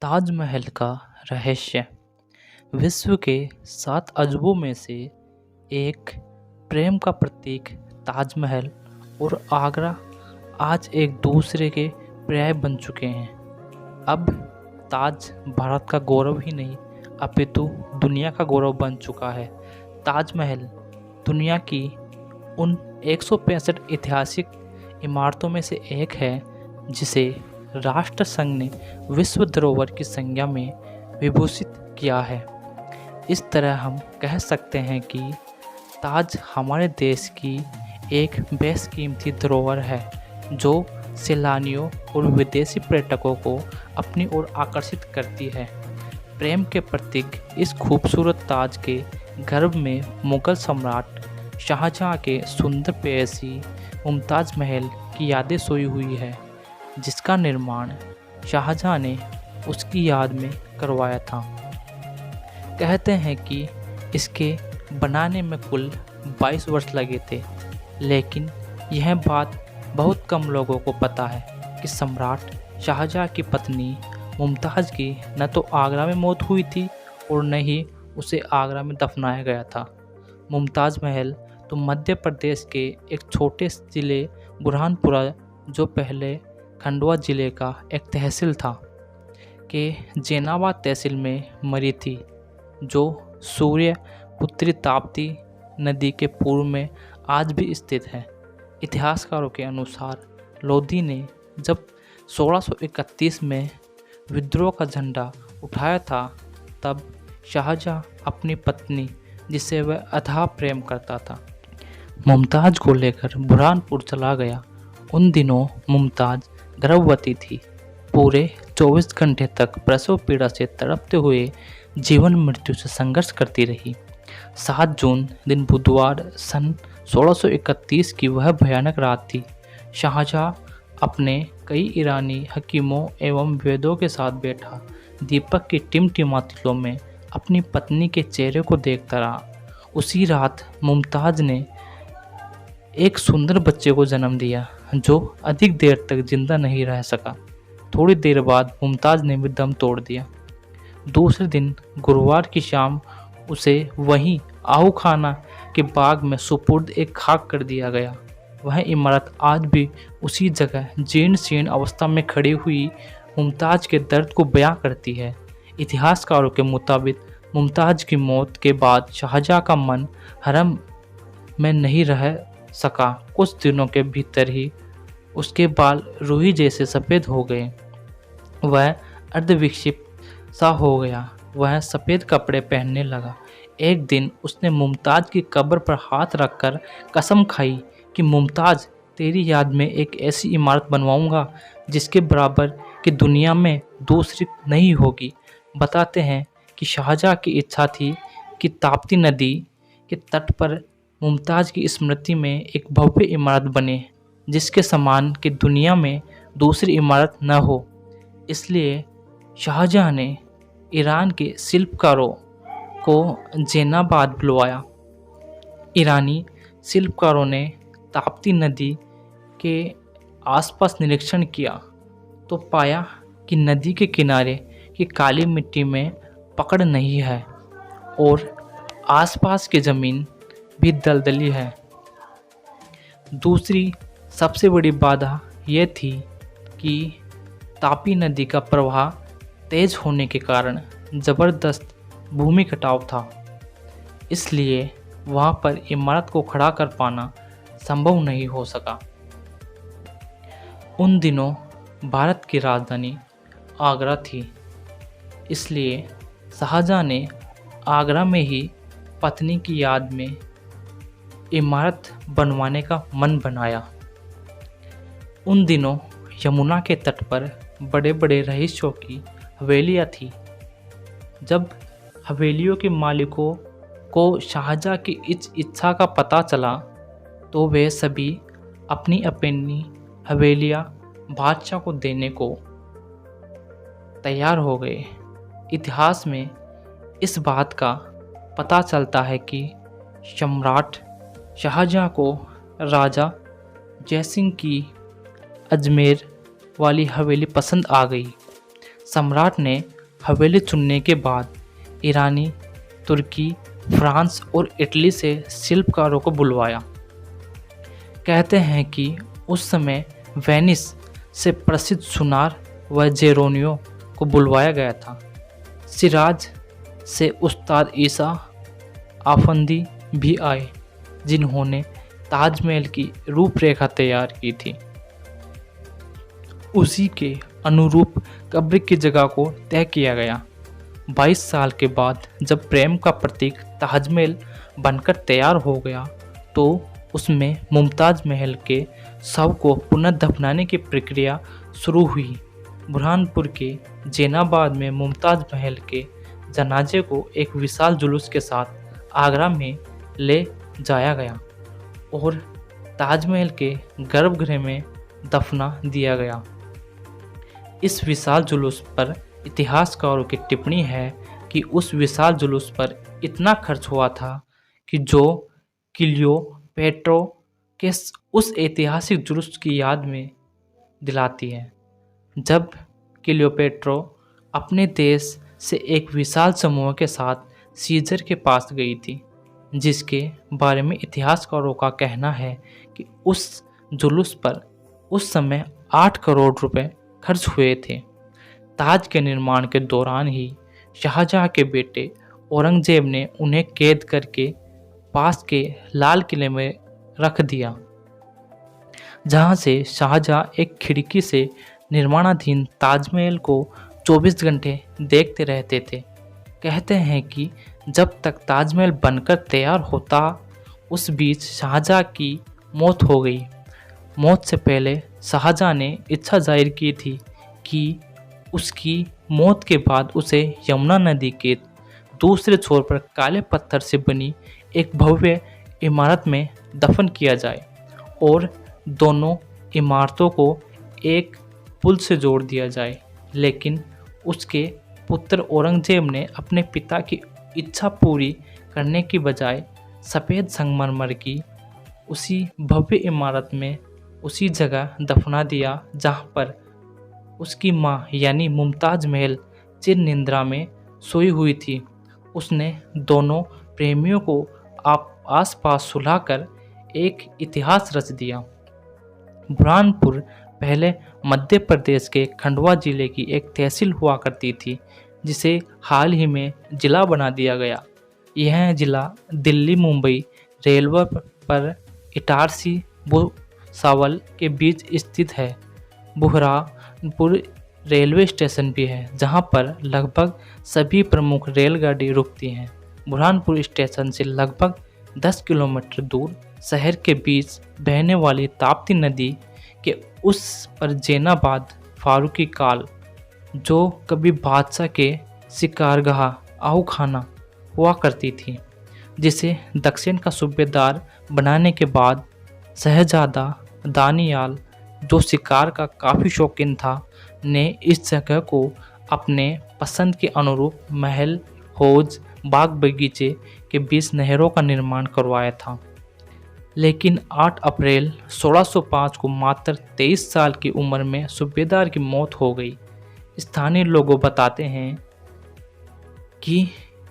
ताजमहल का रहस्य। विश्व के 7 अजूबों में से एक प्रेम का प्रतीक ताजमहल और आगरा आज एक दूसरे के पर्याय बन चुके हैं। अब ताज भारत का गौरव ही नहीं अपितु दुनिया का गौरव बन चुका है। ताजमहल दुनिया की उन 165 ऐतिहासिक इमारतों में से एक है जिसे राष्ट्र संघ ने विश्व धरोहर की संज्ञा में विभूषित किया है। इस तरह हम कह सकते हैं कि ताज हमारे देश की एक बेशकीमती धरोहर है जो सैलानियों और विदेशी पर्यटकों को अपनी ओर आकर्षित करती है। प्रेम के प्रतीक इस खूबसूरत ताज के गर्भ में मुगल सम्राट शाहजहां के सुंदर प्रेयसी मुमताज महल की यादें सोई हुई है, जिसका निर्माण शाहजहां ने उसकी याद में करवाया था। कहते हैं कि इसके बनाने में कुल 22 वर्ष लगे थे, लेकिन यह बात बहुत कम लोगों को पता है कि सम्राट शाहजहां की पत्नी मुमताज़ की न तो आगरा में मौत हुई थी और न ही उसे आगरा में दफनाया गया था। मुमताज़ महल तो मध्य प्रदेश के एक छोटे ज़िले बुरहानपुरा, जो पहले खंडवा ज़िले का एक तहसील था, के जैनाबाद तहसील में मरी थी, जो सूर्य पुत्री ताप्ती नदी के पूर्व में आज भी स्थित है। इतिहासकारों के अनुसार लोधी ने जब 1631 में विद्रोह का झंडा उठाया था, तब शाहजहां अपनी पत्नी, जिसे वह अथाह प्रेम करता था, मुमताज़ को लेकर बुरहानपुर चला गया। उन दिनों मुमताज़ गर्भवती थी। पूरे 24 घंटे तक प्रसव पीड़ा से तड़पते हुए जीवन मृत्यु से संघर्ष करती रही। 7 जून दिन बुधवार सन 1631 की वह भयानक रात थी। शाहजहां अपने कई ईरानी हकीमों एवं वैद्यों के साथ बैठा दीपक की टिमटिमाती लो में अपनी पत्नी के चेहरे को देखता रहा। उसी रात मुमताज़ ने एक सुंदर बच्चे को जन्म दिया, जो अधिक देर तक जिंदा नहीं रह सका। थोड़ी देर बाद मुमताज़ ने भी दम तोड़ दिया। दूसरे दिन गुरुवार की शाम उसे वहीं आहू खाना के बाग में सुपुर्द एक खाक कर दिया गया। वह इमारत आज भी उसी जगह जीर्ण शीर्ण अवस्था में खड़ी हुई मुमताज़ के दर्द को बयां करती है। इतिहासकारों के मुताबिक मुमताज़ की मौत के बाद शाहजहां का मन हरम में नहीं रह सका। कुछ दिनों के भीतर ही उसके बाल रूही जैसे सफ़ेद हो गए। वह अर्धविक्षिप्त सा हो गया। वह सफ़ेद कपड़े पहनने लगा। एक दिन उसने मुमताज़ की कब्र पर हाथ रखकर कसम खाई कि मुमताज़, तेरी याद में एक ऐसी इमारत बनवाऊंगा जिसके बराबर की दुनिया में दूसरी नहीं होगी। बताते हैं कि शाहजहां की इच्छा थी कि ताप्ती नदी के तट पर मुमताज़ की स्मृति में एक भव्य इमारत बने जिसके समान की दुनिया में दूसरी इमारत न हो। इसलिए शाहजहां ने ईरान के शिल्पकारों को जैनाबाद बुलवाया। ईरानी शिल्पकारों ने ताप्ती नदी के आसपास निरीक्षण किया तो पाया कि नदी के किनारे की काली मिट्टी में पकड़ नहीं है और आसपास की ज़मीन भी दलदली है। दूसरी सबसे बड़ी बाधा यह थी कि तापी नदी का प्रवाह तेज होने के कारण ज़बरदस्त भूमि कटाव था, इसलिए वहां पर इमारत को खड़ा कर पाना संभव नहीं हो सका। उन दिनों भारत की राजधानी आगरा थी, इसलिए शाहजहां ने आगरा में ही पत्नी की याद में इमारत बनवाने का मन बनाया। उन दिनों यमुना के तट पर बड़े बड़े रईसों की हवेलियाँ थीं। जब हवेलियों के मालिकों को शाहजहां की इस इच्छा का पता चला तो वे सभी अपनी अपनी हवेलियाँ बादशाह को देने को तैयार हो गए। इतिहास में इस बात का पता चलता है कि सम्राट शाहजहां को राजा जयसिंह की अजमेर वाली हवेली पसंद आ गई। सम्राट ने हवेली चुनने के बाद ईरानी, तुर्की, फ्रांस और इटली से शिल्पकारों को बुलवाया। कहते हैं कि उस समय वेनिस से प्रसिद्ध सुनार व जेरोनियो को बुलवाया गया था। शिराज से उस्ताद ईसा आफंदी भी आए, जिन्होंने ताजमहल की रूपरेखा तैयार की थी। उसी के अनुरूप कब्र की जगह को तय किया गया। 22 साल के बाद जब प्रेम का प्रतीक ताजमहल बनकर तैयार हो गया, तो उसमें मुमताज महल के शव को पुनः दफनाने की प्रक्रिया शुरू हुई। बुरहानपुर के जैनाबाद में मुमताज महल के जनाजे को एक विशाल जुलूस के साथ आगरा में ले जाया गया और ताजमहल के गर्भगृह में दफना दिया गया। इस विशाल जुलूस पर इतिहासकारों की टिप्पणी है कि उस विशाल जुलूस पर इतना खर्च हुआ था कि जो क्लियोपेट्रा के उस ऐतिहासिक जुलूस की याद में दिलाती है, जब क्लियोपेट्रा अपने देश से एक विशाल समूह के साथ सीजर के पास गई थी, जिसके बारे में इतिहासकारों का कहना है कि उस जुलूस पर उस समय 8 करोड़ रुपए खर्च हुए थे। ताज के निर्माण के दौरान ही शाहजहां के बेटे औरंगजेब ने उन्हें कैद करके पास के लाल किले में रख दिया, जहां से शाहजहां एक खिड़की से निर्माणाधीन ताजमहल को 24 घंटे देखते रहते थे। कहते हैं कि जब तक ताजमहल बनकर तैयार होता, उस बीच शाहजहां की मौत हो गई। मौत से पहले शाहजहां ने इच्छा जाहिर की थी कि उसकी मौत के बाद उसे यमुना नदी के दूसरे छोर पर काले पत्थर से बनी एक भव्य इमारत में दफन किया जाए और दोनों इमारतों को एक पुल से जोड़ दिया जाए। लेकिन उसके पुत्र औरंगजेब ने अपने पिता की इच्छा पूरी करने की बजाय सफ़ेद संगमरमर की उसी भव्य इमारत में उसी जगह दफना दिया जहां पर उसकी मां यानी मुमताज महल चिर निंद्रा में सोई हुई थी। उसने दोनों प्रेमियों को आसपास सुलाकर एक इतिहास रच दिया। बुरहानपुर पहले मध्य प्रदेश के खंडवा जिले की एक तहसील हुआ करती थी, जिसे हाल ही में जिला बना दिया गया। यह जिला दिल्ली मुंबई रेलवे पर इटारसी भुसावल के बीच स्थित है। बुरहानपुर रेलवे स्टेशन भी है, जहां पर लगभग सभी प्रमुख रेलगाड़ी रुकती हैं। बुरहानपुर स्टेशन से लगभग 10 किलोमीटर दूर शहर के बीच बहने वाली ताप्ती नदी के उस पर जैनाबाद फारूकी काल, जो कभी बादशाह के शिकारगाह आहूखाना हुआ करती थी, जिसे दक्षिण का सूबेदार बनाने के बाद शहजादा दानियाल, जो शिकार का काफ़ी शौकीन था, ने इस जगह को अपने पसंद के अनुरूप महल, हौज, बाग बगीचे के बीच नहरों का निर्माण करवाया था। लेकिन 8 अप्रैल 1605 को मात्र 23 साल की उम्र में सूबेदार की मौत हो गई। स्थानीय लोग बताते हैं कि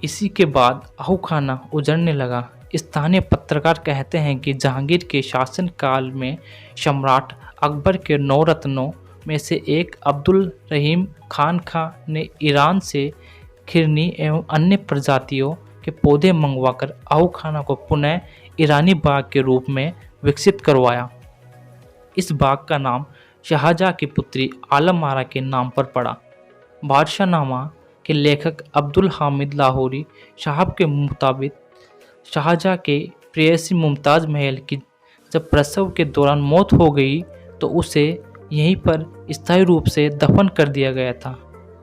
इसी के बाद आहूखाना उजड़ने लगा। स्थानीय पत्रकार कहते हैं कि जहांगीर के शासनकाल में सम्राट अकबर के 9 रत्नों में से एक अब्दुल रहीम खान ने ईरान से खिरनी एवं अन्य प्रजातियों के पौधे मंगवाकर आहूखाना को पुनः ईरानी बाग के रूप में विकसित करवाया। इस बाग का नाम शाहजहां की पुत्री आलम आरा के नाम पर पड़ा। बादशाहनामा के लेखक अब्दुल हामिद लाहौरी साहब के मुताबिक शाहजहां के प्रेयसी मुमताज महल की जब प्रसव के दौरान मौत हो गई तो उसे यहीं पर स्थायी रूप से दफन कर दिया गया था,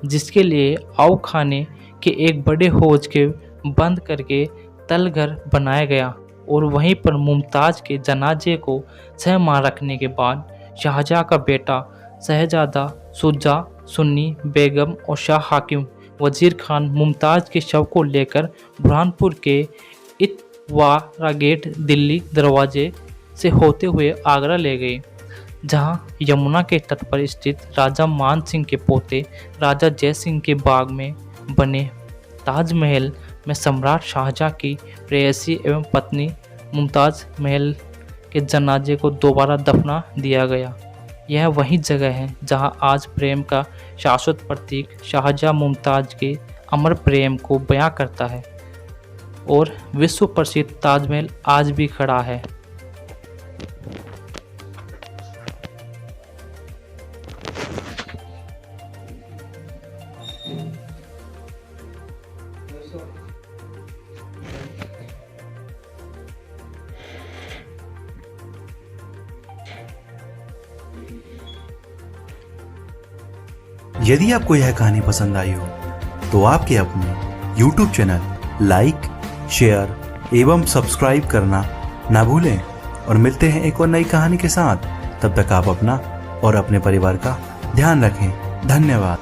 जिसके लिए आहूखाने के एक बड़े हौज के बंद करके तलघर बनाया गया और वहीं पर मुमताज के जनाजे को 6 माह रखने के बाद शाहजहां का बेटा शहजादा शुजा, सुन्नी बेगम और शाह हाकिम वजीर खान मुमताज के शव को लेकर बुरहानपुर के इतवारा गेट दिल्ली दरवाजे से होते हुए आगरा ले गए, जहां यमुना के तट पर स्थित राजा मान सिंह के पोते राजा जय सिंह के बाग में बने ताजमहल में सम्राट शाहजहां की प्रेयसी एवं पत्नी मुमताज महल के जनाजे को दोबारा दफना दिया गया। यह वही जगह है जहां आज प्रेम का शाश्वत प्रतीक शाहजहां मुमताज के अमर प्रेम को बयां करता है और विश्व प्रसिद्ध ताजमहल आज भी खड़ा है। यदि आपको यह कहानी पसंद आई हो तो आपके अपने YouTube चैनल लाइक, शेयर एवं सब्सक्राइब करना ना भूलें और मिलते हैं एक और नई कहानी के साथ। तब तक आप अपना और अपने परिवार का ध्यान रखें। धन्यवाद।